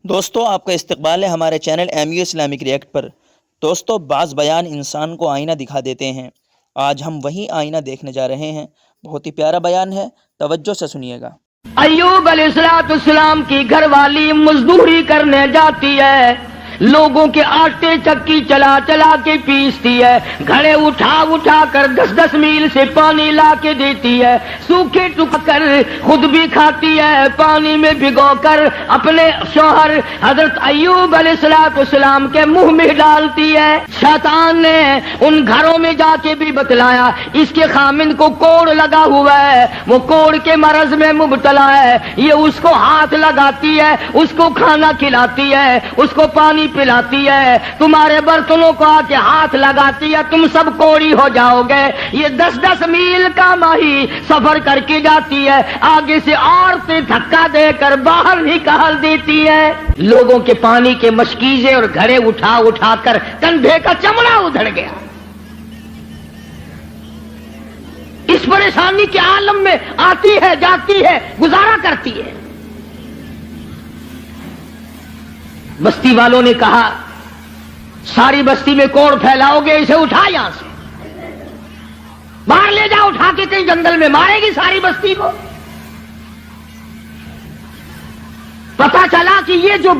دوستو آپ کا استقبال ہے ہمارے چینل MU اسلامک ریئیکٹ پر۔ دوستو بعض بیان انسان کو آئینہ دکھا دیتے ہیں، آج ہم وہی آئینہ دیکھنے جا رہے ہیں۔ بہت ہی پیارا بیان ہے، توجہ سے سنیے گا۔ ایوب علیہ السلام کی گھر والی مزدوری کرنے جاتی ہے، لوگوں کے آٹے چکی چلا چلا کے پیستی ہے، گھڑے اٹھا اٹھا کر 10-10 میل سے پانی لا کے دیتی ہے، سوکھے ٹک کر خود بھی کھاتی ہے، پانی میں بھگو کر اپنے شوہر حضرت ایوب علیہ السلام کے منہ میں ڈالتی ہے۔ شیطان نے ان گھروں میں جا کے بھی بتلایا اس کے خامن کو کوڑ لگا ہوا ہے، وہ کوڑ کے مرض میں مبتلا ہے، یہ اس کو ہاتھ لگاتی ہے، اس کو کھانا کھلاتی ہے، اس کو پانی پلاتی ہے، تمہارے برتنوں کو آ کے ہاتھ لگاتی ہے، تم سب کوڑی ہو جاؤ گے۔ یہ 10-10 میل کا ماہی سفر کر کے جاتی ہے، آگے سے عورتیں دھکا دے کر باہر نکال دیتی ہے، لوگوں کے پانی کے مشکیزے اور گھڑے اٹھا اٹھا کر کندھے کا چمڑا ادھڑ گیا۔ اس پریشانی کے عالم میں آتی ہے، جاتی ہے، گزارا کرتی ہے۔ بستی والوں نے کہا ساری بستی میں کوڑ پھیلاؤ گے، اسے اٹھا یہاں سے باہر لے جاؤ، اٹھا کے کہیں جنگل میں مارے گی ساری بستی کو۔ پتا چلا کہ یہ جو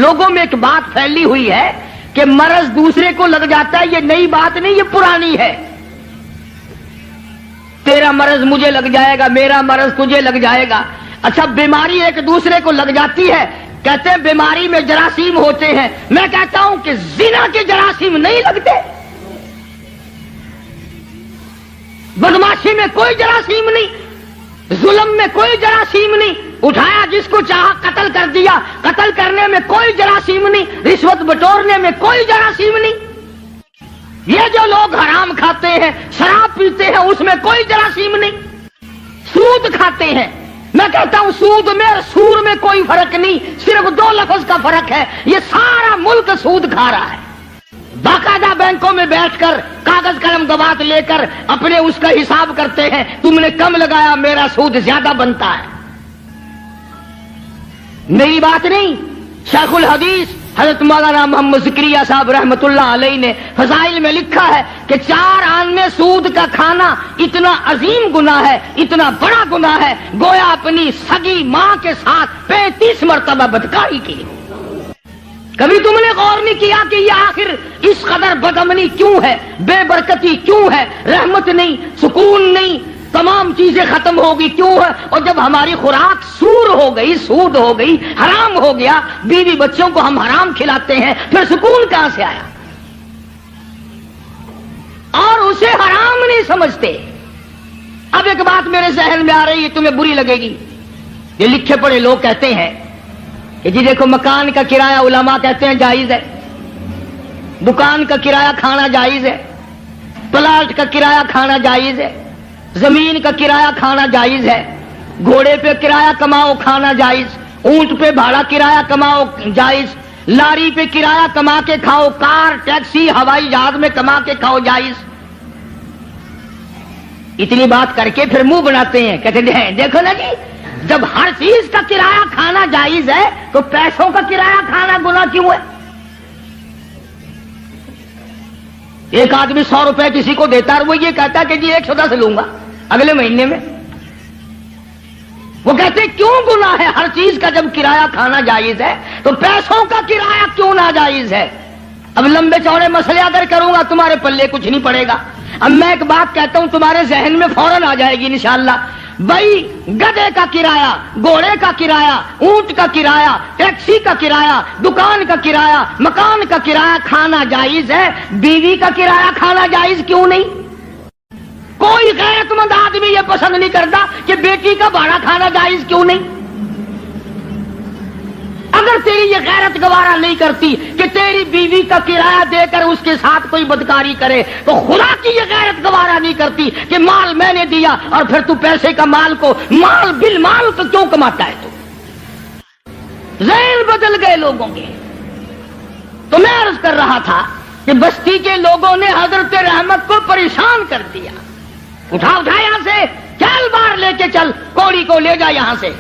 لوگوں میں ایک بات پھیلی ہوئی ہے کہ مرض دوسرے کو لگ جاتا ہے، یہ نئی بات نہیں، یہ پرانی ہے۔ تیرا مرض مجھے لگ جائے گا، میرا مرض تجھے لگ جائے گا۔ اچھا بیماری ایک دوسرے کو لگ جاتی ہے، کہتے ہیں بیماری میں جراثیم ہوتے ہیں، میں کہتا ہوں کہ زنا کے جراثیم نہیں لگتے، بدماشی میں کوئی جراثیم نہیں، ظلم میں کوئی جراثیم نہیں، اٹھایا جس کو چاہا قتل کر دیا، قتل کرنے میں کوئی جراثیم نہیں، رشوت بٹورنے میں کوئی جراثیم نہیں، یہ جو لوگ حرام کھاتے ہیں، شراب پیتے ہیں، اس میں کوئی جراثیم نہیں، سود کھاتے ہیں، میں کہتا ہوں سود میں اور سور میں کوئی فرق نہیں، صرف 2 لفظ کا فرق ہے، یہ سارا ملک سود کھا رہا ہے۔ باقاعدہ بینکوں میں بیٹھ کر کاغذ قلم دوات لے کر اپنے اس کا حساب کرتے ہیں، تم نے کم لگایا، میرا سود زیادہ بنتا ہے۔ میری بات نہیں، شیخ الحدیث حضرت مولانا محمد زکریا صاحب رحمت اللہ علیہ نے فضائل میں لکھا ہے کہ 4 آن میں سود کا کھانا اتنا عظیم گناہ ہے، اتنا بڑا گناہ ہے، گویا اپنی سگی ماں کے ساتھ 35 مرتبہ بدکاری کی۔ کبھی تم نے غور نہیں کیا کہ یہ آخر اس قدر بدامنی کیوں ہے، بے برکتی کیوں ہے، رحمت نہیں، سکون نہیں، تمام چیزیں ختم ہوگی کیوں ہے؟ اور جب ہماری خوراک سور ہو گئی، سود ہو گئی، حرام ہو گیا، بیوی بچوں کو ہم حرام کھلاتے ہیں، پھر سکون کہاں سے آیا؟ اور اسے حرام نہیں سمجھتے۔ اب ایک بات میرے ذہن میں آ رہی ہے، تمہیں بری لگے گی، یہ لکھے پڑھے لوگ کہتے ہیں کہ جی دیکھو مکان کا کرایہ علماء کہتے ہیں جائز ہے، دکان کا کرایہ کھانا جائز ہے، پلاٹ کا کرایہ کھانا جائز ہے، زمین کا کرایہ کھانا جائز ہے، گھوڑے پہ کرایہ کماؤ کھانا جائز، اونٹ پہ بھاڑا کرایہ کماؤ جائز، لاری پہ کرایہ کما کے کھاؤ، کار ٹیکسی ہوائی جہاز میں کما کے کھاؤ جائز۔ اتنی بات کر کے پھر منہ بناتے ہیں، کہتے ہیں دیکھو نا جی، جب ہر چیز کا کرایہ کھانا جائز ہے تو پیسوں کا کرایہ کھانا گناہ کیوں ہے؟ ایک آدمی 100 روپے کسی کو دیتا ہے، وہ یہ کہتا ہے کہ جی 110 لوں گا اگلے مہینے میں۔ وہ کہتے ہیں کیوں گناہ ہے؟ ہر چیز کا جب کرایہ کھانا جائز ہے تو پیسوں کا کرایہ کیوں ناجائز ہے؟ اب لمبے چوڑے مسئلے اگر کروں گا تمہارے پلے کچھ نہیں پڑے گا۔ اب میں ایک بات کہتا ہوں تمہارے ذہن میں فوراً آ جائے گی انشاءاللہ، بھائی گدھے کا کرایہ، گھوڑے کا کرایہ، اونٹ کا کرایہ، ٹیکسی کا کرایہ، دکان کا کرایہ، مکان کا کرایہ کھانا جائز ہے، بیوی کا کرایہ کھانا جائز کیوں نہیں؟ کوئی غیرت مند آدمی یہ پسند نہیں کرتا کہ بیٹی کا بھاڑا کھانا جائز کیوں نہیں؟ اگر تیری یہ غیرت گوارا نہیں کرتی کہ تیری بیوی کا کرایہ دے کر اس کے ساتھ کوئی بدکاری کرے، تو خدا کی یہ غیرت گوارا نہیں کرتی کہ مال میں نے دیا اور پھر تو پیسے کا مال کو مال بالمال تو کیوں کماتا ہے؟ تو ذہن بدل گئے لوگوں کے۔ تو میں عرض کر رہا تھا کہ بستی کے لوگوں نے حضرت رحمت کو پریشان کر دیا، اٹھا یہاں سے، چل باہر لے کے چل، کوڑی کو لے جا یہاں سے۔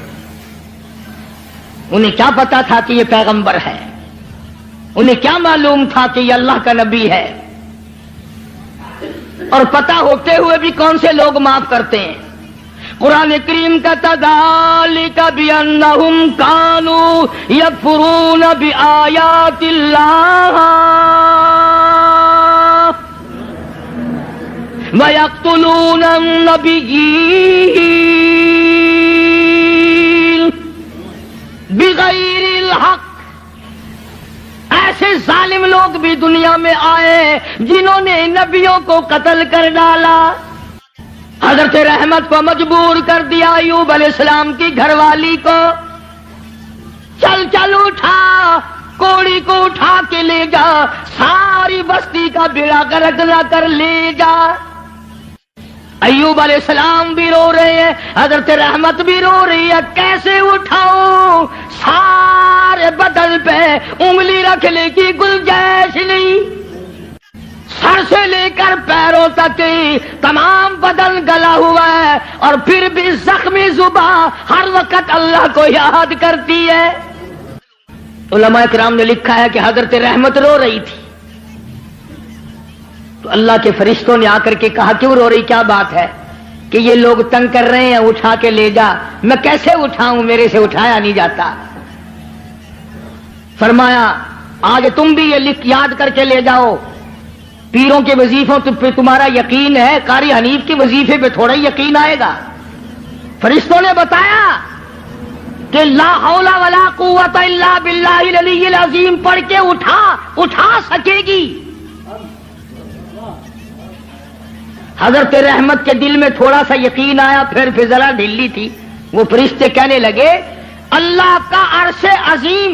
انہیں کیا پتا تھا کہ یہ پیغمبر ہے؟ انہیں کیا معلوم تھا کہ یہ اللہ کا نبی ہے؟ اور پتا ہوتے ہوئے بھی کون سے لوگ معاف کرتے ہیں؟ قرآن کریم کا ذالک بأنہم کانوا یکفرون بآیات اللہ وَيَقْتُلُونَ النَّبِيِّينَ بِغَيْرِ الْحَقِّ۔ ایسے ظالم لوگ بھی دنیا میں آئے جنہوں نے نبیوں کو قتل کر ڈالا۔ حضرت رحمت کو مجبور کر دیا ایوب علیہ السلام کی گھر والی کو، چل چل اٹھا، کوڑی کو اٹھا کے لے جا، ساری بستی کا بیڑا غرق نہ کر لے جا۔ ایوب علیہ السلام بھی رو رہے ہیں، حضرت رحمت بھی رو رہی ہے، کیسے اٹھاؤں؟ سارے بدن پہ انگلی رکھنے کی گنجائش نہیں، سر سے لے کر پیروں تک تمام بدن گلا ہوا ہے، اور پھر بھی زخمی زباں ہر وقت اللہ کو یاد کرتی ہے۔ علماء کرام نے لکھا ہے کہ حضرت رحمت رو رہی تھی تو اللہ کے فرشتوں نے آ کر کے کہا کیوں رو رہی، کیا بات ہے؟ کہ یہ لوگ تنگ کر رہے ہیں، اٹھا کے لے جا۔ میں کیسے اٹھاؤں، میرے سے اٹھایا نہیں جاتا۔ فرمایا آج تم بھی یہ لکھ یاد کر کے لے جاؤ، پیروں کے وظیفوں پہ تمہارا یقین ہے، قاری حنیف کے وظیفے پہ تھوڑا ہی یقین آئے گا۔ فرشتوں نے بتایا کہ لا حول ولا قوت الا باللہ العلی العظیم پڑھ کے اٹھا سکے گی۔ حضرت رحمت کے دل میں تھوڑا سا یقین آیا، پھر ذرا ڈھیلی تھی۔ وہ فرشتے کہنے لگے اللہ کا عرش عظیم،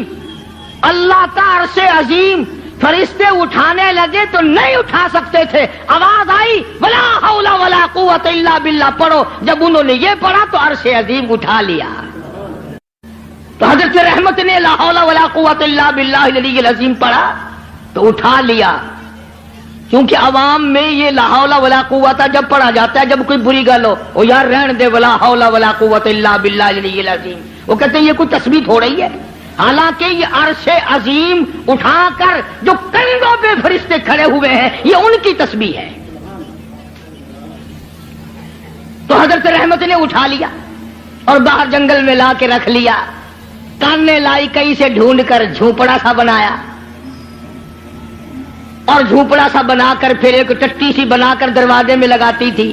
اللہ کا عرش عظیم۔ فرشتے اٹھانے لگے تو نہیں اٹھا سکتے تھے، آواز آئی ولا حول ولا قوت الا باللہ پڑھو۔ جب انہوں نے یہ پڑھا تو عرش عظیم اٹھا لیا۔ تو حضرت رحمت نے لا حول ولا قوت الا باللہ العلی العظیم پڑھا تو اٹھا لیا، کیونکہ عوام میں یہ لا حول ولا قوت جب پڑھا جاتا ہے جب کوئی بری گل ہو، وہ یار رہن دے ولا حول ولا قوت الا باللہ العلی العظیم، وہ کہتے ہیں یہ کوئی تسبیح ہو رہی ہے۔ حالانکہ یہ عرش عظیم اٹھا کر جو کندھوں پہ فرشتے کھڑے ہوئے ہیں یہ ان کی تسبیح ہے۔ تو حضرت رحمت نے اٹھا لیا اور باہر جنگل میں لا کے رکھ لیا، کاننے لائی کہیں سے ڈھونڈ کر جھونپڑا سا بنایا، اور جھونپڑا سا بنا کر پھر ایک ٹٹی سی بنا کر دروازے میں لگاتی تھی،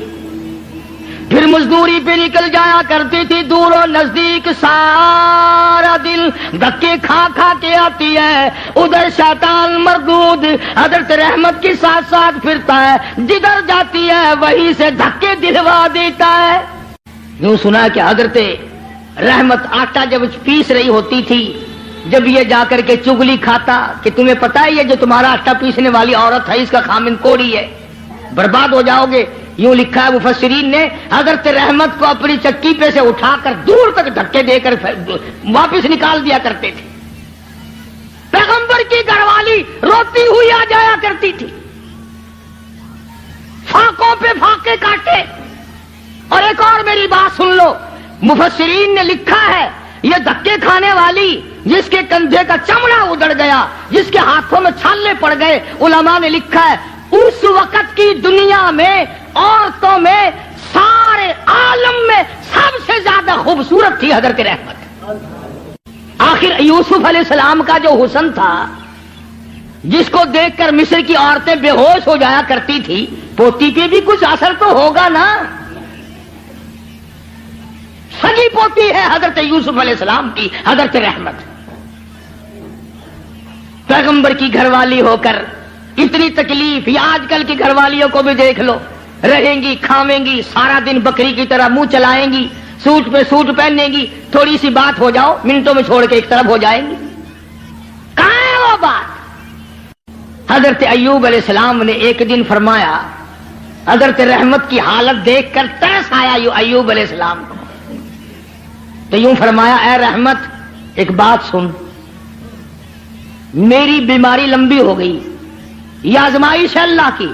پھر مزدوری پہ نکل جایا کرتی تھی دور و نزدیک، سارا دن دھکے کھا کھا کے آتی ہے۔ ادھر شیطان مردود حضرت رحمت کے ساتھ ساتھ پھرتا ہے، جدھر جاتی ہے وہیں سے دھکے دلوا دیتا ہے۔ یوں سنا کہ حضرت رحمت آٹا جب پیس رہی ہوتی تھی، جب یہ جا کر کے چگلی کھاتا کہ تمہیں پتا ہے یہ جو تمہارا آٹا پیسنے والی عورت ہے اس کا خامن کوڑی ہے، برباد ہو جاؤ گے۔ یوں لکھا ہے مفسرین نے، حضرت رحمت کو اپنی چکی پہ سے اٹھا کر دور تک دھکے دے کر واپس نکال دیا کرتے تھے۔ پیغمبر کی گھر والی روتی ہوئی آ جایا کرتی تھی، فاقوں پہ فاقے کاٹے۔ اور ایک اور میری بات سن لو، مفسرین نے لکھا ہے یہ دھکے کھانے والی جس کے کندھے کا چمڑا اجڑ گیا، جس کے ہاتھوں میں چھالے پڑ گئے، علماء نے لکھا ہے اس وقت کی دنیا میں عورتوں میں سارے عالم میں سب سے زیادہ خوبصورت تھی حضرت رحمت۔ آخر یوسف علیہ السلام کا جو حسن تھا، جس کو دیکھ کر مصر کی عورتیں بے ہوش ہو جایا کرتی تھی، پوتی پہ بھی کچھ اثر تو ہوگا نا۔ سگی پوتی ہے حضرت یوسف علیہ السلام کی حضرت رحمت، پیغمبر کی گھر والی ہو کر اتنی تکلیف۔ یہ آج کل کی گھر والیوں کو بھی دیکھ لو، رہیں گی کھاویں گی، سارا دن بکری کی طرح منہ چلائیں گی، سوٹ پہ سوٹ پہنیں گی، تھوڑی سی بات ہو جاؤ منٹوں میں چھوڑ کے ایک طرف ہو جائیں گی۔ کہاں ہے وہ بات؟ حضرت ایوب علیہ السلام نے ایک دن فرمایا، حضرت رحمت کی حالت دیکھ کر ترس آیا ایوب علیہ السلام کو، تو یوں فرمایا اے رحمت ایک بات سن، میری بیماری لمبی ہو گئی، یہ آزمائش ہے اللہ کی،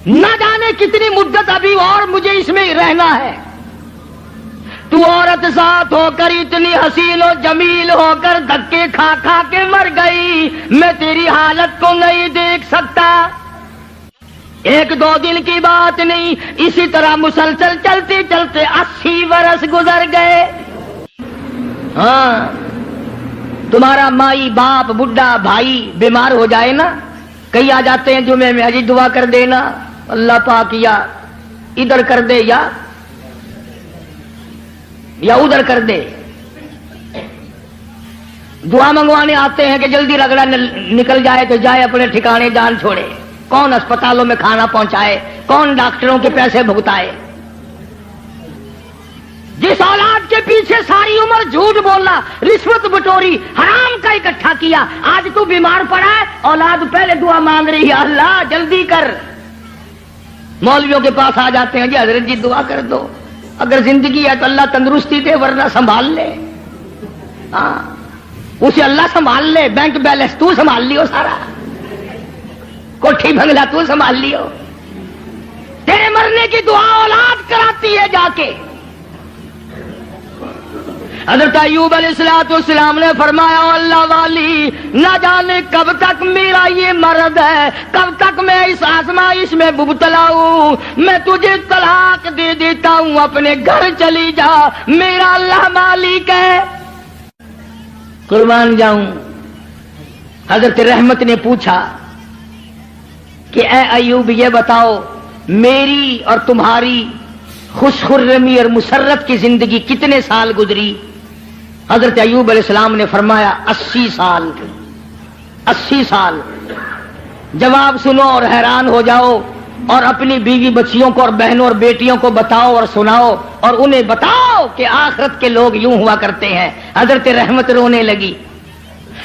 نہ جانے کتنی مدت ابھی اور مجھے اس میں رہنا ہے، تو عورت ساتھ ہو کر اتنی حسین و جمیل ہو کر دھکے کھا کھا کے مر گئی، میں تیری حالت کو نہیں دیکھ سکتا۔ ایک دو دن کی بات نہیں، اسی طرح مسلسل چلتے چلتے 80 برس گزر گئے۔ ہاں، تمہارا مائی باپ بڈھا بھائی بیمار ہو جائے نا، کئی آ جاتے ہیں جمعے میں، حجی دعا کر دینا، اللہ پاک یا ادھر کر دے یا ادھر کر دے، دعا منگوانے آتے ہیں کہ جلدی رگڑا نکل جائے تو جائے اپنے ٹھکانے، جان چھوڑے۔ کون اسپتالوں میں کھانا پہنچائے، کون ڈاکٹروں کے پیسے بھگتائے؟ جس اولاد کے پیچھے ساری عمر جھوٹ بولنا، رشوت بٹوری، حرام کا اکٹھا کیا، آج تو بیمار پڑا ہے، اولاد پہلے دعا مانگ رہی ہے، اللہ جلدی کر۔ مولویوں کے پاس آ جاتے ہیں، جی حضرت جی دعا کر دو، اگر زندگی ہے تو اللہ تندرستی دے، ورنہ سنبھال لے۔ ہاں، اسے اللہ سنبھال لے، بینک بیلنس تو سنبھال لیو، سارا کوٹھی بنگلہ تو سنبھال لیو، تیرے مرنے کی دعا اولاد کراتی ہے جا کے۔ حضرت ایوب علیہ السلام نے فرمایا، اللہ والی، نہ جانے کب تک میرا یہ مرض ہے، کب تک میں اس آزمائش میں مبتلا ہوں، میں تجھے طلاق دے دیتا ہوں، اپنے گھر چلی جا، میرا اللہ مالک ہے۔ قربان جاؤں۔ حضرت رحمت نے پوچھا کہ اے ایوب یہ بتاؤ، میری اور تمہاری خوش خرمی اور مسرت کی زندگی کتنے سال گزری؟ حضرت ایوب علیہ السلام نے فرمایا 80 سال۔ 80 سال۔ جواب سنو اور حیران ہو جاؤ، اور اپنی بیوی بچیوں کو اور بہنوں اور بیٹیوں کو بتاؤ اور سناؤ، اور انہیں بتاؤ کہ آخرت کے لوگ یوں ہوا کرتے ہیں۔ حضرت رحمت رونے لگی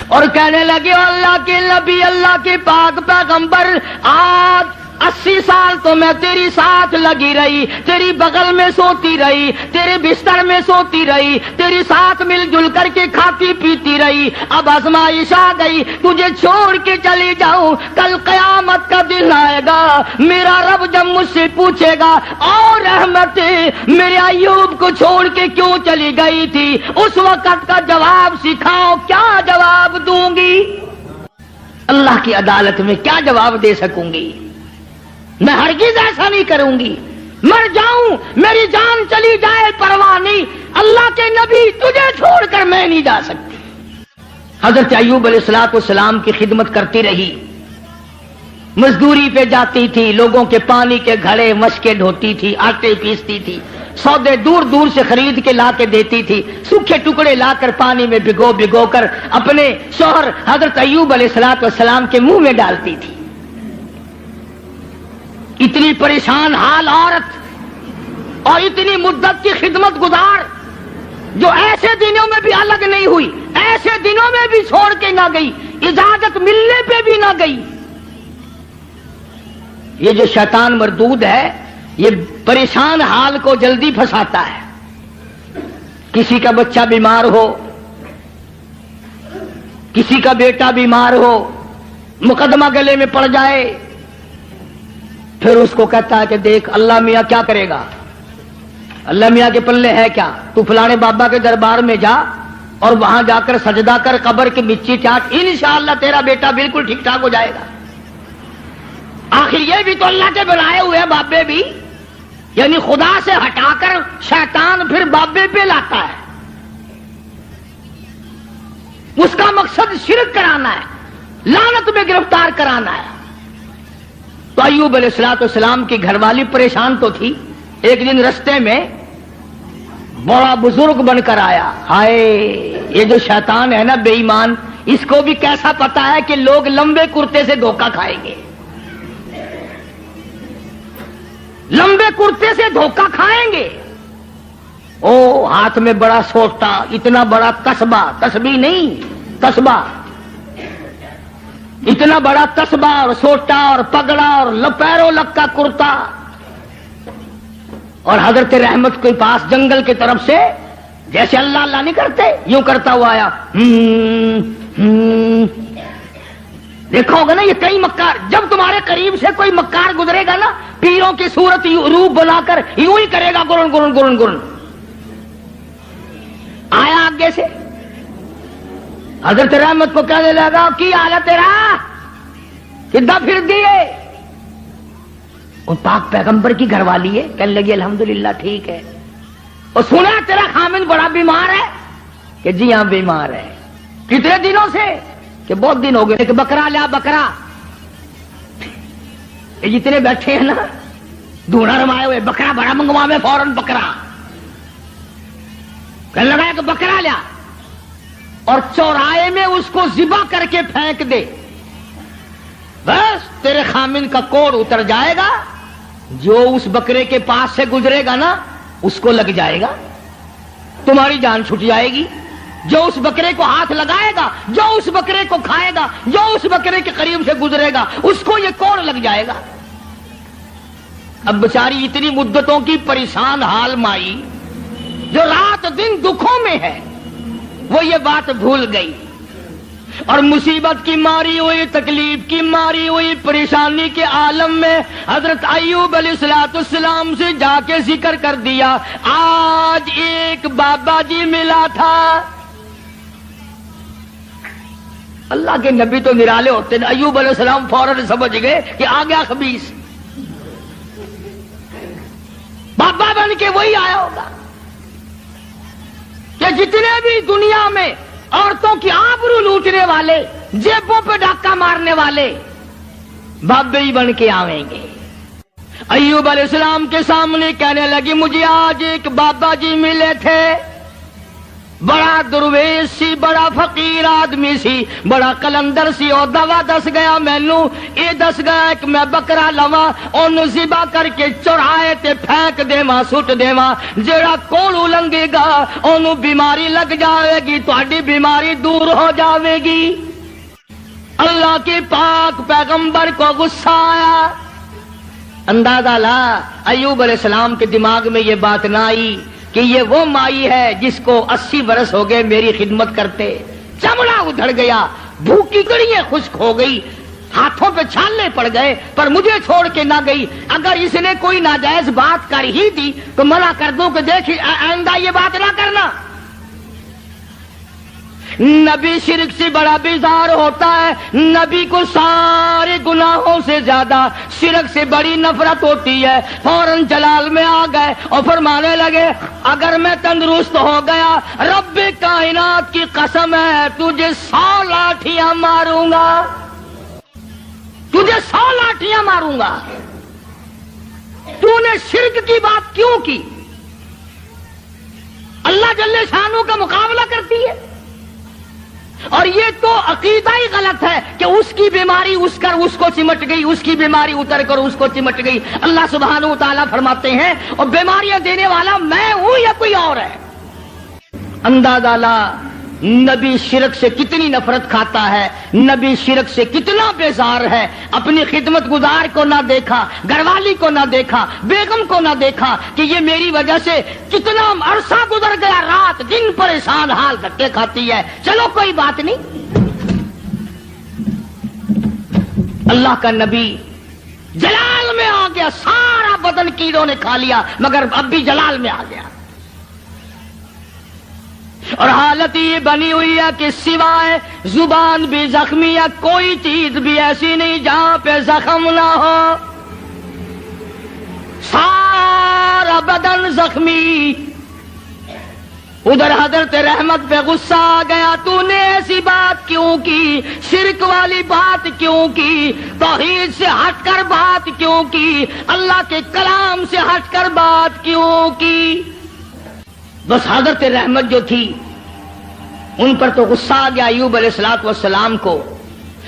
اور کہنے لگے، اللہ کے نبی، اللہ کے پاک پیغمبر، آج 80 سال تو میں تیری ساتھ لگی رہی، تیری بغل میں سوتی رہی، تیرے بستر میں سوتی رہی، تیری ساتھ مل جل کر کے کھاتی پیتی رہی، اب آزمائش آ گئی، تجھے چھوڑ کے چلی جاؤں، کل قیامت کا دن آئے گا، میرا رب جب مجھ سے پوچھے گا، اور رحمت میرے ایوب کو چھوڑ کے کیوں چلی گئی تھی، اس وقت کا جواب سکھاؤ، کیا جواب دوں گی؟ اللہ کی عدالت میں کیا جواب دے سکوں گی؟ میں ہرگز ایسا نہیں کروں گی، مر جاؤں، میری جان چلی جائے پرواہ نہیں، اللہ کے نبی تجھے چھوڑ کر میں نہیں جا سکتی۔ حضرت ایوب علیہ السلام کی خدمت کرتی رہی، مزدوری پہ جاتی تھی، لوگوں کے پانی کے گھڑے مشکیں ڈھوتی تھی، آٹے پیستی تھی، سودے دور دور سے خرید کے لا کے دیتی تھی، سوکھے ٹکڑے لا کر پانی میں بھگو کر اپنے شوہر حضرت ایوب علیہ السلام کے منہ میں ڈالتی تھی۔ اتنی پریشان حال عورت اور اتنی مدت کی خدمت گزار، جو ایسے دنوں میں بھی الگ نہیں ہوئی، ایسے دنوں میں بھی چھوڑ کے نہ گئی، اجازت ملنے پہ بھی نہ گئی۔ یہ جو شیطان مردود ہے، یہ پریشان حال کو جلدی پھنساتا ہے۔ کسی کا بچہ بیمار ہو، کسی کا بیٹا بیمار ہو، مقدمہ گلے میں پڑ جائے، پھر اس کو کہتا ہے کہ دیکھ اللہ میاں کیا کرے گا، اللہ میاں کے پلے ہے کیا، تو فلانے بابا کے دربار میں جا اور وہاں جا کر سجدہ کر، قبر کی مٹی چاٹ، انشاءاللہ تیرا بیٹا بالکل ٹھیک ٹھاک ہو جائے گا۔ آخر یہ بھی تو اللہ کے بنائے ہوئے بابے بھی، یعنی خدا سے ہٹا کر شیطان پھر بابے پہ لاتا ہے، اس کا مقصد شرک کرانا ہے، لعنت میں گرفتار کرانا ہے۔ تو ایوب علیہ السلام کی گھر والی پریشان تو تھی۔ ایک دن رستے میں بڑا بزرگ بن کر آیا، ہائے یہ جو شیطان ہے نا بے ایمان، اس کو بھی کیسا پتا ہے کہ لوگ لمبے کرتے سے دھوکہ کھائیں گے، لمبے کرتے سے دھوکہ کھائیں گے۔ او ہاتھ میں بڑا سوٹا، اتنا بڑا تسبہ، تسبیح نہیں تسبہ، اتنا بڑا تسبہ اور سوٹا اور پگڑا اور پیروں لگ کا کرتا، اور حضرت رحمت کے پاس جنگل کی طرف سے جیسے اللہ اللہ نہیں کرتے یوں کرتا ہوا آیا۔ دیکھا ہوگا نا یہ کئی مکار، جب تمہارے قریب سے کوئی مکار گزرے گا نا، پیروں کی صورت روپ بنا کر یوں ہی کرے گا، گرن گرن گرن گرن، آگے سے حضرت رحمت کو کہنے لگا کی حالت تیرا کدھا پھر دیے؟ ان پاک پیغمبر کی گھر والی ہے، کہنے لگی الحمدللہ ٹھیک ہے۔ اور سنا تیرا خامن بڑا بیمار ہے؟ کہ جی ہاں بیمار ہے۔ کتنے دنوں سے؟ کہ بہت دن ہو گئے۔ کہ بکرا لیا بکرا، یہ جتنے بیٹھے ہیں نا دھونا رمائے ہوئے، بکرا بڑا منگوا میں فوراً بکرا۔ کہنے لگا کہ بکرا لیا اور چوراہے میں اس کو ذبح کر کے پھینک دے، بس تیرے خامن کا کوڑ اتر جائے گا، جو اس بکرے کے پاس سے گزرے گا نا اس کو لگ جائے گا، تمہاری جان چھٹ جائے گی۔ جو اس بکرے کو ہاتھ لگائے گا، جو اس بکرے کو کھائے گا، جو اس بکرے کے قریب سے گزرے گا اس کو یہ کوڑ لگ جائے گا۔ اب بیچاری اتنی مدتوں کی پریشان حال مائی جو رات دن دکھوں میں ہے، وہ یہ بات بھول گئی اور مصیبت کی ماری ہوئی، تکلیف کی ماری ہوئی، پریشانی کے عالم میں حضرت ایوب علیہ السلام سے جا کے ذکر کر دیا، آج ایک بابا جی ملا تھا۔ اللہ کے نبی تو نرالے ہوتے ہیں، ایوب علیہ السلام فوراً سمجھ گئے کہ آ گیا خبیث، بابا بن کے وہی آیا ہوگا کہ جتنے بھی دنیا میں عورتوں کی آبرو لوٹنے والے، جیبوں پہ ڈاکہ مارنے والے بابے ہی بن کے آویں گے۔ ایوب علیہ السلام کے سامنے کہنے لگی مجھے آج ایک بابا جی ملے تھے، بڑا درویش سی، بڑا فقیر آدمی سی، بڑا کلندر سی، اور دوا دس گیا مینو، یہ دس گیا کہ میں بکرا لوا اونوں ذبح کر کے چوراہے تے پھینک دیواں، سٹ دیواں، جیڑا کوڑ لنگے گا اونوں بیماری لگ جاوے گی، تہاڈی بیماری دور ہو جاوے گی۔ اللہ کے پاک پیغمبر کو غصہ آیا۔ اندازہ لا ایوب علیہ السلام کے دماغ میں یہ بات نہ آئی کہ یہ وہ مائی ہے جس کو 80 برس ہو گئے میری خدمت کرتے، چمڑا ادھڑ گیا، بھوکی گڑیاں خشک ہو گئی، ہاتھوں پہ چھالے پڑ گئے، پر مجھے چھوڑ کے نہ گئی۔ اگر اس نے کوئی ناجائز بات کر ہی دی تو منع کر دوں کہ دیکھ آئندہ یہ بات نہ کرنا۔ نبی شرک سے بڑا بیزار ہوتا ہے، نبی کو سارے گناہوں سے زیادہ شرک سے بڑی نفرت ہوتی ہے۔ فوراً جلال میں آ گئے اور فرمانے لگے اگر میں تندرست ہو گیا رب کائنات کی قسم ہے تجھے 100 لاٹھیاں ماروں گا، تجھے 100 لاٹھیاں ماروں گا۔ تو نے شرک کی بات کیوں کی؟ اللہ جل شانہ کا مقابلہ کرتی ہے، اور یہ تو عقیدہ ہی غلط ہے کہ اس کی بیماری اس کو چمٹ گئی، اس کی بیماری اتر کر اس کو چمٹ گئی۔ اللہ سبحانہ و تعالیٰ فرماتے ہیں اور بیماریاں دینے والا میں ہوں یا کوئی اور ہے؟ اندازہ لا نبی شرک سے کتنی نفرت کھاتا ہے، نبی شرک سے کتنا بیزار ہے، اپنی خدمت گزار کو نہ دیکھا، گھر والی کو نہ دیکھا، بیگم کو نہ دیکھا کہ یہ میری وجہ سے کتنا عرصہ گزر گیا، رات دن پریشان حال دھکے کھاتی ہے، چلو کوئی بات نہیں۔ اللہ کا نبی جلال میں آ گیا، سارا بدن کیڑوں نے کھا لیا مگر اب بھی جلال میں آ گیا، اور حالت یہ بنی ہوئی ہے کہ سوائے زبان بھی زخمی ہے، کوئی چیز بھی ایسی نہیں جہاں پہ زخم نہ ہو، سارا بدن زخمی۔ ادھر حضرت رحمت پہ غصہ آ گیا، تو نے ایسی بات کیوں کی، شرک والی بات کیوں کی، توحید سے ہٹ کر بات کیوں کی، اللہ کے کلام سے ہٹ کر بات کیوں کی؟ بس حضرت رحمت جو تھی ان پر تو غصہ آ گیا ایوب علیہ السلام کو،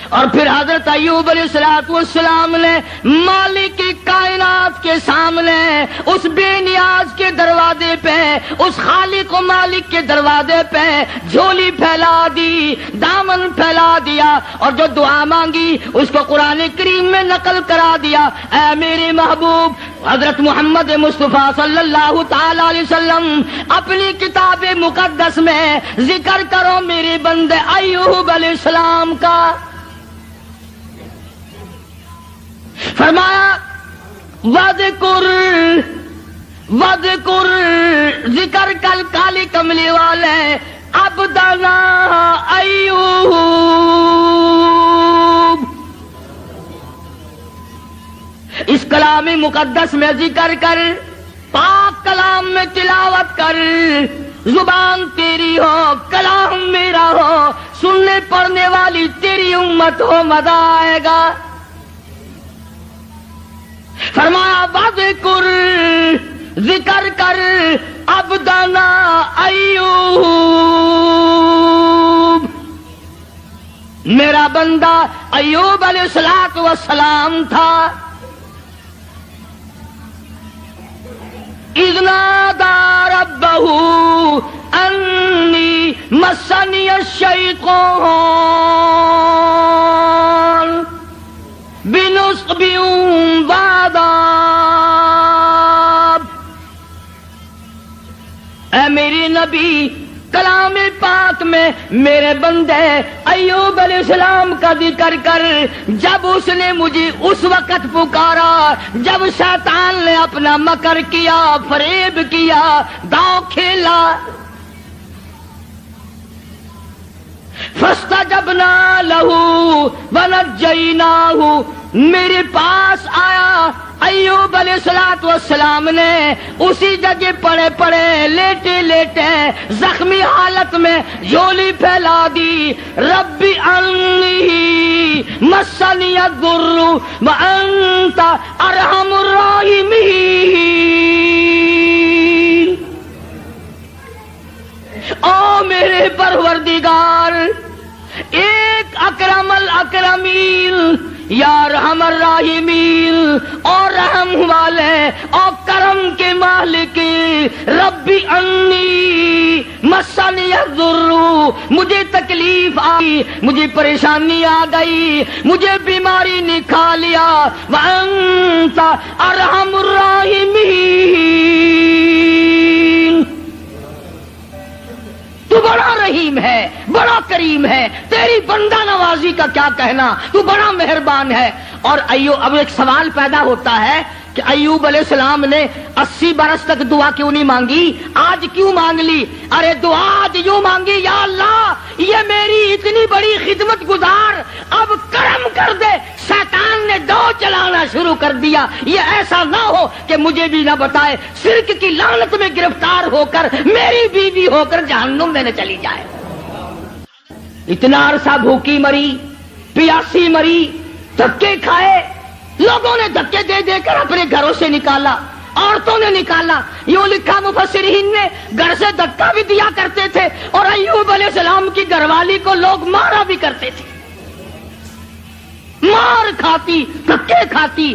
اور پھر حضرت ایوب علیہ السلام نے مالک کائنات کے سامنے اس بے نیاز کے دروازے پہ، اس خالق و مالک کے دروازے پہ جھولی پھیلا دی، دامن پھیلا دیا، اور جو دعا مانگی اس کو قرآن کریم میں نقل کرا دیا۔ اے میرے محبوب حضرت محمد مصطفیٰ صلی اللہ تعالی علیہ وسلم اپنی کتاب مقدس میں ذکر کرو میرے بندے ایوب علیہ السلام کا۔ فرمایا وذکر ذکر کل کالی کملی والے عبدنا ایوب. اس کلام مقدس میں ذکر کر، پاک کلام میں تلاوت کر. زبان تیری ہو، کلام میرا ہو، سننے پڑھنے والی تیری امت ہو، مزہ آئے گا. فرمایا وذکر، ذکر کر عبدنا ایوب، میرا بندہ ایوب علیہ السلام تھا. اذ نادى ربه انی مسنی الشیطان بنصب وعذاب. اے میری نبی، کلام پاک میں میرے بندے ایوب علیہ السلام کا ذکر کر. جب اس نے مجھے اس وقت پکارا جب شیطان نے اپنا مکر کیا، فریب کیا، داؤ کھیلا. فاستجبنا له ونجیناہ، میرے پاس آیا ایوب علیہ السلام نے اسی جگہ پڑے پڑے لیٹے لیٹے زخمی حالت میں جھولی پھیلا دی. ربی انی مسنی الضر وانت ارحم الراحمین. او میرے پروردگار، ایک اکرم الاکرمین، یا رحم الراحمین، اور رحم والے اور کرم کے مالک. ربی انی مسنی الضر، مجھے تکلیف آئی، مجھے پریشانی آ گئی، مجھے بیماری نے کھا لیا. وانت ارحم الراحمین، تو بڑا رحیم ہے، بڑا کریم ہے، تیری بندہ نوازی کا کیا کہنا، تو بڑا مہربان ہے. اور اب ایک سوال پیدا ہوتا ہے کہ ایوب علیہ السلام نے 80 برس تک دعا کیوں نہیں مانگی، آج کیوں مانگ لی؟ ارے دعا آج یوں مانگی، یا اللہ یہ میری اتنی بڑی خدمت گزار، اب کرم کر دے. شیطان نے دو چلانا شروع کر دیا، یہ ایسا نہ ہو کہ مجھے بھی نہ بتائے، شرک کی لعنت میں گرفتار ہو کر میری بیوی ہو کر جہنم میں نہ چلی جائے. اتنا عرصہ بھوکی مری، پیاسی مری، دھکے کھائے، لوگوں نے دھکے دے دے کر اپنے گھروں سے نکالا، عورتوں نے نکالا. یوں لکھا مفسرین نے، گھر سے دھکا بھی دیا کرتے تھے، اور ایوب علیہ السلام کی گھر والی کو لوگ مارا بھی کرتے تھے، مار کھاتی، دھکے کھاتی.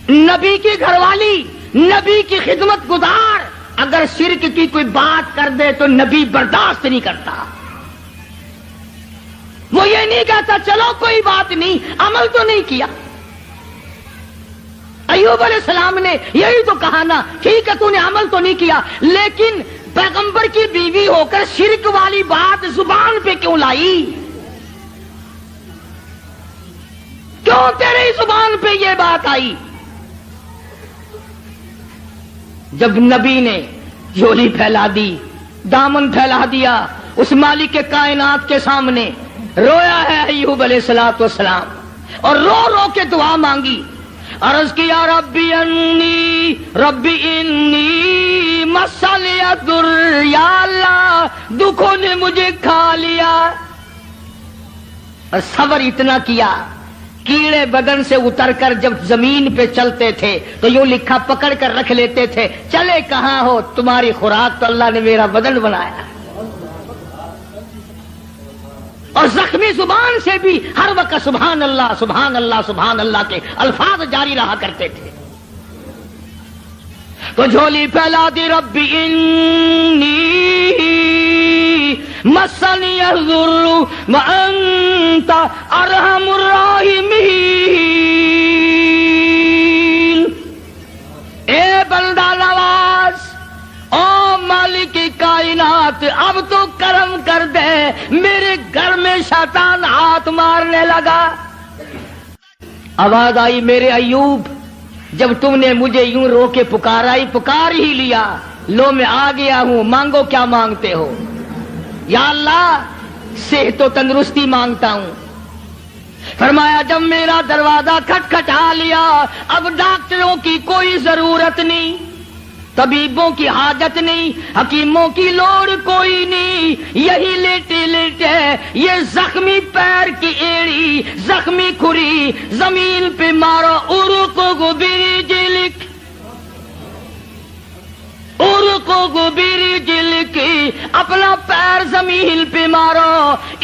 نبی کی گھر والی، نبی کی خدمت گزار اگر شرک کی کوئی بات کر دے تو نبی برداشت نہیں کرتا. وہ یہ نہیں کہتا چلو کوئی بات نہیں، عمل تو نہیں کیا. ایوب علیہ السلام نے یہی تو کہا نا، ٹھیک ہے تو نے عمل تو نہیں کیا، لیکن پیغمبر کی بیوی ہو کر شرک والی بات زبان پہ کیوں لائی؟ کیوں تیری زبان پہ یہ بات آئی؟ جب نبی نے جھولی پھیلا دی، دامن پھیلا دیا اس مالک کے کائنات کے سامنے، رویا ہے ایوب علیہ السلام، اور رو رو کے دعا مانگی. عرض کیا ربی انی مسنی الضر، یا اللہ دکھوں نے مجھے کھا لیا. اور صبر اتنا کیا، کیڑے بدن سے اتر کر جب زمین پہ چلتے تھے تو یوں لکھا پکڑ کر رکھ لیتے تھے، چلے کہاں ہو، تمہاری خوراک تو اللہ نے میرا بدن بنایا. اور زخمی زبان سے بھی ہر وقت سبحان اللہ سبحان اللہ سبحان اللہ کے الفاظ جاری رہا کرتے تھے. تو جھولی پھیلا دی، ربی انی مسنی الضر وانت ارحم الراحمین. اے بندہ نواز، او مالک کائنات، اب تو کرم کر دے، میرے گھر میں شیطان ہاتھ مارنے لگا. آواز آئی، میرے ایوب جب تم نے مجھے یوں رو کے پکارا ہی، پکار ہی لیا، لو میں آ گیا ہوں، مانگو کیا مانگتے ہو. یا اللہ صحت و تندرستی مانگتا ہوں. فرمایا جب میرا دروازہ کھٹکھٹا لیا اب ڈاکٹروں کی کوئی ضرورت نہیں، طبیبوں کی حاجت نہیں، حکیموں کی لوڑ کوئی نہیں، یہی لیٹے لیٹے یہ زخمی پیر کی ایڑی، زخمی کھری زمین پہ مارو، ارقو برجلک ارقو برجلک، اپنا پیر زمین پہ مارو.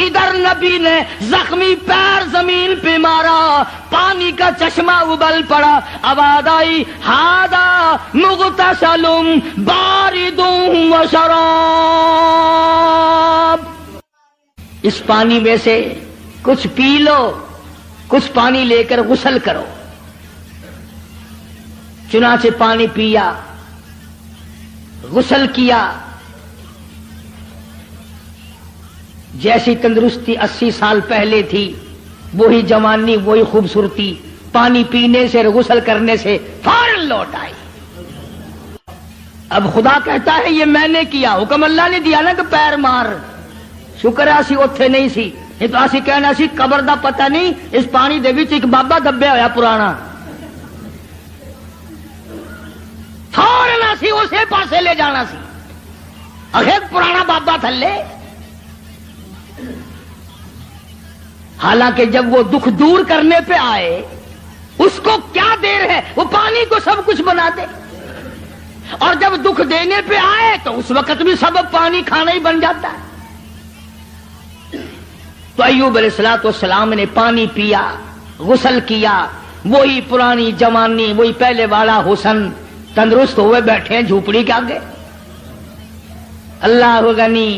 ادھر نبی نے زخمی پیر زمین پہ مارا، پانی کا چشمہ ابل پڑا، آواز آئی ہاذا مغتسل بارد و شراب، اس پانی میں سے کچھ پی لو، کچھ پانی لے کر غسل کرو. چنانچہ پانی پیا، غسل کیا. جیسی تندرستی 80 سال پہلے تھی وہی جوانی، وہی خوبصورتی پانی پینے سے، غسل کرنے سے فوراً لوٹ آئی. اب خدا کہتا ہے یہ میں نے کیا، حکم اللہ نے دیا نا کہ پیر مار. شکر ہے اسی اوتھے نہیں سی، یہ تو اسی کہنا سی قبر دا پتہ نہیں، اس پانی دے وچ ایک بابا دبیا ہویا پرانا، فوراً اسی اسے پاسے لے جانا سی. اخیر پرانا بابا تھلے. حالانکہ جب وہ دکھ دور کرنے پہ آئے اس کو کیا دیر ہے، وہ پانی کو سب کچھ بنا دے. اور جب دکھ دینے پہ آئے تو اس وقت بھی سبب پانی کھانا ہی بن جاتا ہے. تو ایوب علیہ السلام نے پانی پیا، غسل کیا، وہی پرانی جوانی، وہی پہلے والا حسن، تندرست ہوئے بیٹھے ہیں جھوپڑی کے آگے. اللہ غنی،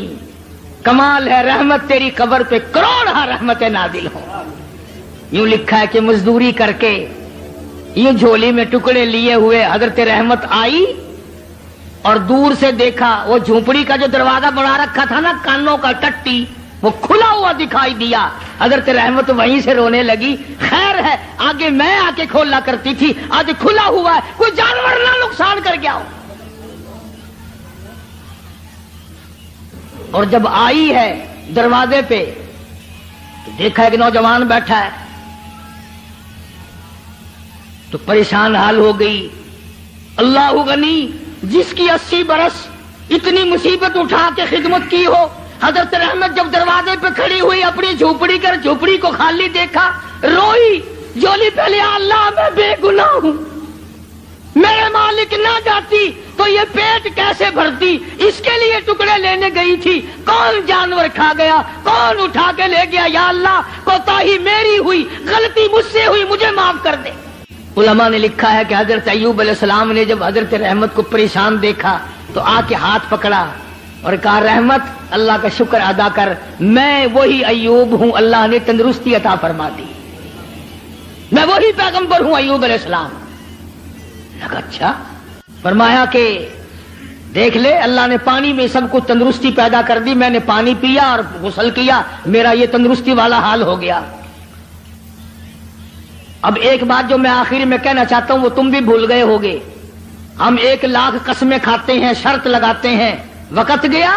کمال ہے رحمت تیری قبر پہ کروڑ رحمتیں نازل ہوں. یوں لکھا ہے کہ مزدوری کر کے یہ جھولی میں ٹکڑے لیے ہوئے حضرت رحمت آئی اور دور سے دیکھا وہ جھونپڑی کا جو دروازہ بنا رکھا تھا نا کانوں کا ٹٹی، وہ کھلا ہوا دکھائی دیا. حضرت رحمت وہیں سے رونے لگی. خیر ہے آگے میں آ کے کھولا کرتی تھی، آج کھلا ہوا ہے، کوئی جانور نہ نقصان کر گیا ہو. اور جب آئی ہے دروازے پہ تو دیکھا ایک نوجوان بیٹھا ہے تو پریشان حال ہو گئی. اللہ غنی، جس کی 80 برس اتنی مصیبت اٹھا کے خدمت کی ہو. حضرت رحمت جب دروازے پہ کھڑی ہوئی اپنی جھوپڑی کر جھوپڑی کو خالی دیکھا، روئی، جولی پہلے اللہ میں بے گناہ ہوں، میرے مالک نہ جاتی تو یہ پیٹ کیسے بھرتی، اس کے لیے ٹکڑے لینے گئی تھی، کون جانور کھا گیا، کون اٹھا کے لے گیا، یا اللہ کوتاہی میری ہوئی، غلطی مجھ سے ہوئی، مجھے معاف کر دے. علماء نے لکھا ہے کہ حضرت ایوب علیہ السلام نے جب حضرت رحمت کو پریشان دیکھا تو آ کے ہاتھ پکڑا اور کہا رحمت اللہ کا شکر ادا کر، میں وہی ایوب ہوں، اللہ نے تندرستی عطا فرما دی، میں وہی پیغمبر ہوں ایوب علیہ السلام. اچھا. فرمایا کہ دیکھ لے اللہ نے پانی میں سب کو تندرستی پیدا کر دی، میں نے پانی پیا اور غسل کیا، میرا یہ تندرستی والا حال ہو گیا. اب ایک بات جو میں آخر میں کہنا چاہتا ہوں وہ تم بھی بھول گئے ہوگے. ہم 1,00,000 قسمیں کھاتے ہیں، شرط لگاتے ہیں، وقت گیا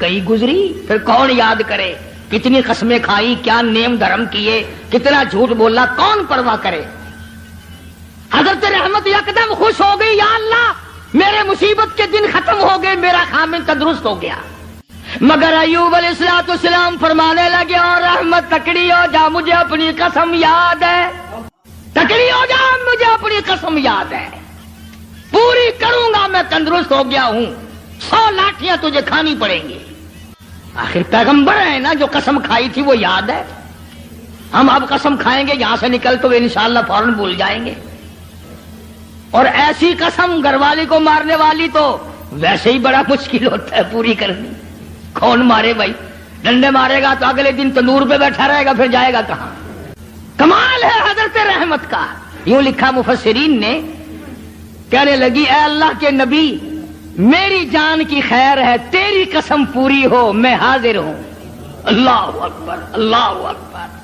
گئی گزری، پھر کون یاد کرے کتنی قسمیں کھائی، کیا نیم دھرم کیے، کتنا جھوٹ بولا، کون پرواہ کرے. حضرت رحمت یکدم خوش ہو گئی، یا اللہ میرے مصیبت کے دن ختم ہو گئے، میرا خامن تندرست ہو گیا. مگر ایوب علیہ السلام فرمانے لگے اور رحمت تکڑی ہو جا، مجھے اپنی قسم یاد ہے، تکڑی ہو جا مجھے اپنی قسم یاد ہے، پوری کروں گا، میں تندرست ہو گیا ہوں، 100 لاٹھیاں تجھے کھانی پڑیں گی. آخر پیغمبر ہے نا، جو قسم کھائی تھی وہ یاد ہے. ہم اب قسم کھائیں گے یہاں سے نکل تو انشاءاللہ فوراً بھول جائیں گے. اور ایسی قسم گھر والی کو مارنے والی تو ویسے ہی بڑا مشکل ہوتا ہے پوری کرنی. کون مارے بھائی؟ ڈنڈے مارے گا تو اگلے دن تندور پہ بیٹھا رہے گا، پھر جائے گا کہاں؟ کمال ہے حضرت رحمت کا. یوں لکھا مفسرین نے، کہنے لگی اے اللہ کے نبی میری جان کی خیر ہے، تیری قسم پوری ہو، میں حاضر ہوں. اللہ اکبر، اللہ اکبر.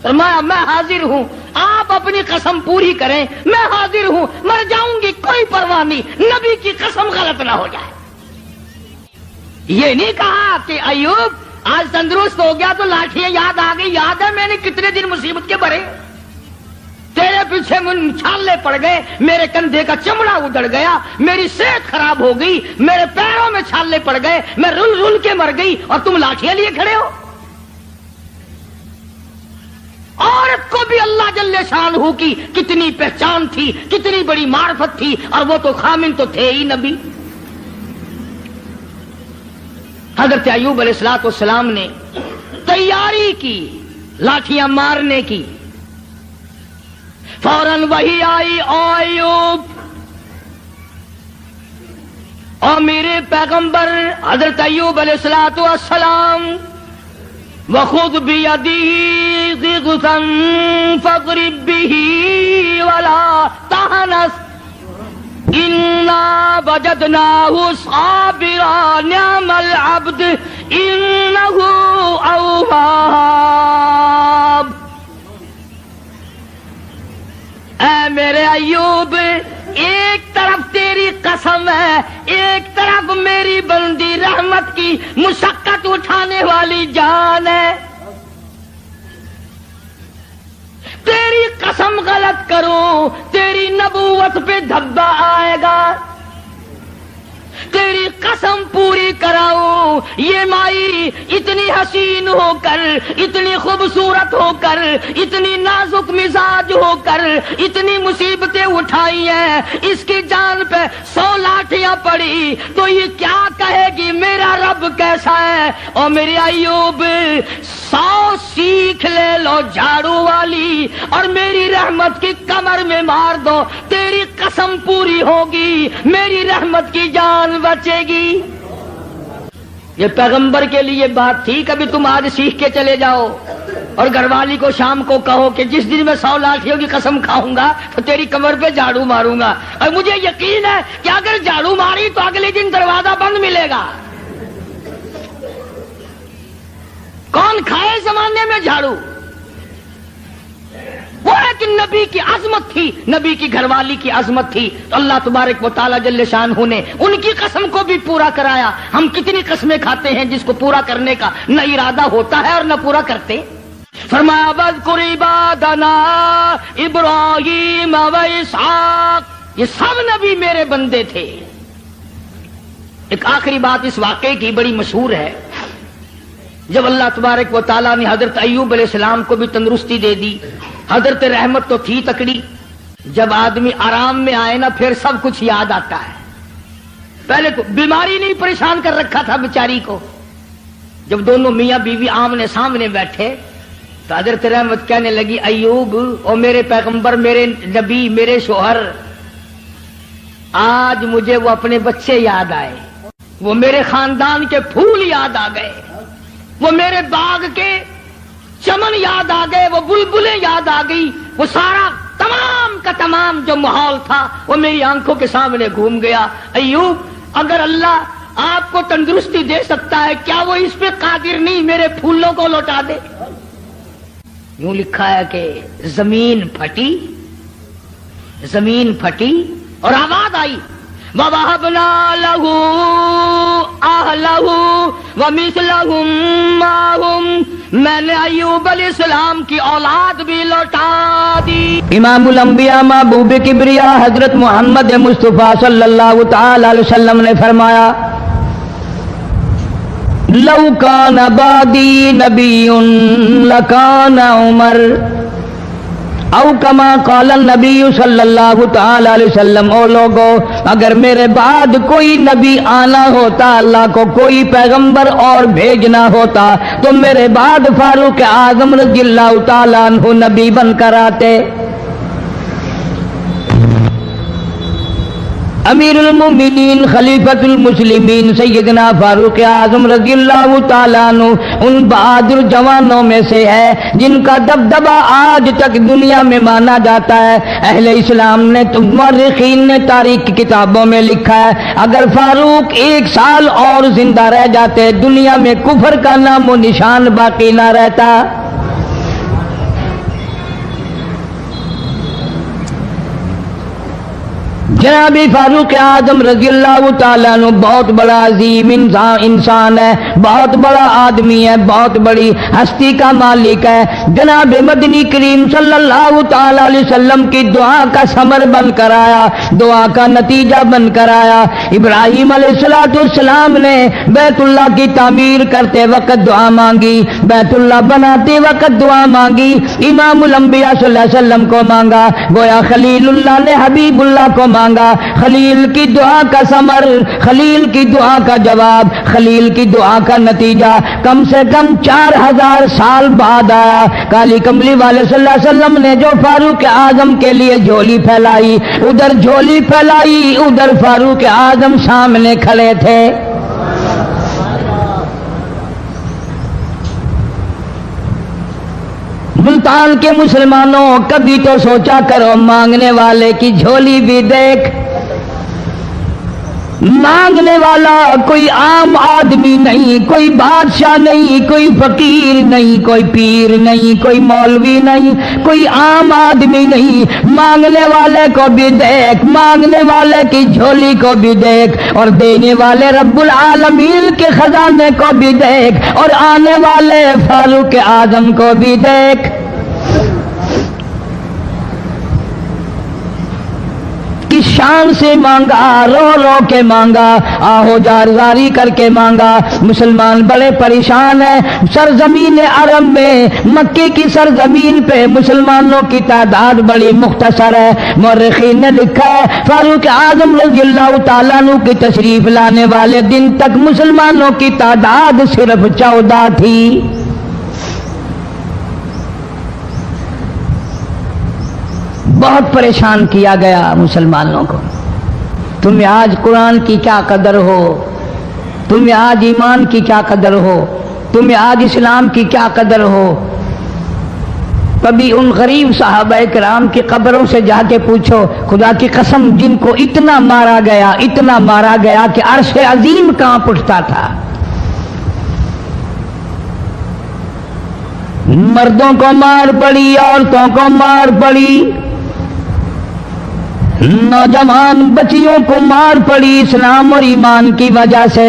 فرمایا میں حاضر ہوں، آپ اپنی قسم پوری کریں، میں حاضر ہوں، مر جاؤں گی کوئی پرواہ نہیں، نبی کی قسم غلط نہ ہو جائے. یہ نہیں کہا کہ ایوب آج تندرست ہو گیا تو لاٹھیاں یاد آ گئی. یاد ہے میں نے کتنے دن مصیبت کے بھرے, تیرے پیچھے چھالے پڑ گئے, میرے کندھے کا چمڑا اجڑ گیا, میری صحت خراب ہو گئی, میرے پیروں میں چھالے پڑ گئے, میں رل رل کے مر گئی, اور تم لاٹھیاں لیے کھڑے ہو. عورت کو بھی اللہ جل شانہ کی کتنی پہچان تھی, کتنی بڑی معرفت تھی, اور وہ تو خامن تو تھے ہی نبی. حضرت ایوب علیہ السلام نے تیاری کی لاٹھیاں مارنے کی. فوراً وہی آئی, او ایوب, اور میرے پیغمبر حضرت ایوب علیہ السلام, وَخُذْ بِيَدِهِ ضِغْثًا فَاضْرِب بِّهِ وَلَا تَحْنَثْ إِنَّا وَجَدْنَاهُ صَابِرًا نِعْمَ الْعَبْدُ إِنَّهُ أَوَّابٌ. اے میرے ایوب, ایک طرف تیری قسم ہے, ایک طرف میری بندی رحمت کی مشقت اٹھانے والی جان ہے. تیری قسم غلط کروں, تیری نبوت پہ دھبا آئے گا. تیری قسم پوری کراؤں, یہ مائی اتنی حسین ہو کر, اتنی خوبصورت ہو کر, اتنی نازک مزاج ہو کر, اتنی مصیبتیں اٹھائی ہیں, اس کی جان پہ 100 لاٹھیاں پڑی تو یہ کیا کہے گی میرا رب کیسا ہے. اور میرے ایوب 100 سیکھ لے لو جھاڑو والی, اور میری رحمت کی کمر میں مار دو, تیری قسم پوری ہوگی, میری رحمت کی جان بچے گی. یہ پیغمبر کے لیے بات تھی. کبھی تم آج سیکھ کے چلے جاؤ اور گھر والی کو شام کو کہو کہ جس دن میں 100 لاٹھیوں کی قسم کھاؤں گا تو تیری کمر پہ جھاڑو ماروں گا, اور مجھے یقین ہے کہ اگر جھاڑو ماری تو اگلے دن دروازہ بند ملے گا. کون کھائے زمانے میں جھاڑو؟ وہ ہے کہ نبی کی عظمت تھی, نبی کی گھر والی کی عظمت تھی, تو اللہ تبارک و تعالی جل شانہ نے ان کی قسم کو بھی پورا کرایا. ہم کتنی قسمیں کھاتے ہیں جس کو پورا کرنے کا نہ ارادہ ہوتا ہے اور نہ پورا کرتے. فرمایا وَاذْكُرْ عِبَادَنَا ابراہیم و اسحاق, یہ سب نبی میرے بندے تھے. ایک آخری بات اس واقعے کی بڑی مشہور ہے. جب اللہ تبارک و تعالیٰ نے حضرت ایوب علیہ السلام کو بھی تندرستی دے دی, حضرت رحمت تو تھی تکڑی, جب آدمی آرام میں آئے نا پھر سب کچھ یاد آتا ہے. پہلے تو بیماری نہیں پریشان کر رکھا تھا بیچاری کو. جب دونوں میاں بیوی آمنے سامنے بیٹھے تو حضرت رحمت کہنے لگی, ایوب او میرے پیغمبر, میرے نبی, میرے شوہر, آج مجھے وہ اپنے بچے یاد آئے, وہ میرے خاندان کے پھول یاد آ گئے, وہ میرے باغ کے چمن یاد آ گئے, وہ بلبلیں یاد آ گئی, وہ سارا تمام کا تمام جو ماحول تھا وہ میری آنکھوں کے سامنے گھوم گیا. ایوب, اگر اللہ آپ کو تندرستی دے سکتا ہے, کیا وہ اس پہ قادر نہیں میرے پھولوں کو لوٹا دے؟ یوں لکھا ہے کہ زمین پھٹی اور آواز آئی, وَوَهَبْنَا لَهُ أَهْلَهُ وَمِثْلَهُمْ مَعَهُمْ, میں نے ایوب علیہ السلام کی اولاد بھی لوٹا دی. امام الانبیاء محبوب کبریا حضرت محمد مصطفیٰ صلی اللہ تعالی علیہ وسلم نے فرمایا, لَوْ كَانَ بَعْدِي نَبِيٌّ لَكَانَ عُمَرٌ, او کما قال النبی صلی اللہ تعالی علیہ وسلم, او لوگو اگر میرے بعد کوئی نبی آنا ہوتا, اللہ کو کوئی پیغمبر اور بھیجنا ہوتا تو میرے بعد فاروق اعظم رضی اللہ تعالی عنہ نبی بن کر آتے. امیر المومنین خلیفۃ المسلمین سیدنا فاروق اعظم رضی اللہ تعالیٰ عنہ ان بہادر جوانوں میں سے ہے جن کا دبدبہ آج تک دنیا میں مانا جاتا ہے. اہل اسلام نے مورخین نے تاریخ کی کتابوں میں لکھا ہے, اگر فاروق 1 سال اور زندہ رہ جاتے دنیا میں کفر کا نام و نشان باقی نہ رہتا. جناب فاروق اعظم رضی اللہ تعالیٰ عنہ بہت بڑا عظیم انسان ہے، بہت بڑا آدمی ہے، بہت بڑی ہستی کا مالک ہے۔ جناب مدنی کریم صلی اللہ تعالیٰ علیہ وسلم کی دعا کا ثمر بن کر آیا، دعا کا نتیجہ بن کر آیا۔ ابراہیم علیہ السلام نے بیت اللہ کی تعمیر کرتے وقت دعا مانگی، بیت اللہ بناتے وقت دعا مانگی، امام الانبیاء صلی اللہ علیہ وسلم کو مانگا، گویا خلیل اللہ نے حبیب اللہ کو مانگا۔ خلیل کی دعا کا ثمر، خلیل کی دعا کا جواب، خلیل کی دعا کا نتیجہ کم سے کم 4000 سال بعد آیا۔ کالی کملی والے صلی اللہ علیہ وسلم نے جو فاروق اعظم کے لیے جھولی پھیلائی، ادھر جھولی پھیلائی، ادھر فاروق اعظم سامنے کھڑے تھے۔ ملتان کے مسلمانوں، کبھی تو سوچا کرو مانگنے والے کی جھولی بھی دیکھ۔ مانگنے والا کوئی عام آدمی نہیں، کوئی بادشاہ نہیں، کوئی فقیر نہیں، کوئی پیر نہیں، کوئی مولوی نہیں، کوئی عام آدمی نہیں۔ مانگنے والے کو بھی دیکھ، مانگنے والے کی جھولی کو بھی دیکھ، اور دینے والے رب العالمین کے خزانے کو بھی دیکھ، اور آنے والے فاروق اعظم کو بھی دیکھ۔ کس شان سے مانگا، رو رو کے مانگا، آہو جارزاری کر کے مانگا۔ مسلمان بڑے پریشان ہیں۔ سرزمین عرب میں، مکے کی سرزمین پہ مسلمانوں کی تعداد بڑی مختصر ہے۔ مورخین نے لکھا ہے فاروق اعظم رضی اللہ تعالیٰ عنہ کی تشریف لانے والے دن تک مسلمانوں کی تعداد صرف 14 تھی۔ بہت پریشان کیا گیا مسلمانوں کو۔ تمہیں آج قرآن کی کیا قدر ہو، تمہیں آج ایمان کی کیا قدر ہو، تمہیں آج اسلام کی کیا قدر ہو۔ کبھی ان غریب صحابہ کرام کی قبروں سے جا کے پوچھو، خدا کی قسم جن کو اتنا مارا گیا، اتنا مارا گیا کہ عرش عظیم کانپ اٹھتا تھا۔ مردوں کو مار پڑی، عورتوں کو مار پڑی، نوجوان بچیوں کو مار پڑی، اسلام اور ایمان کی وجہ سے۔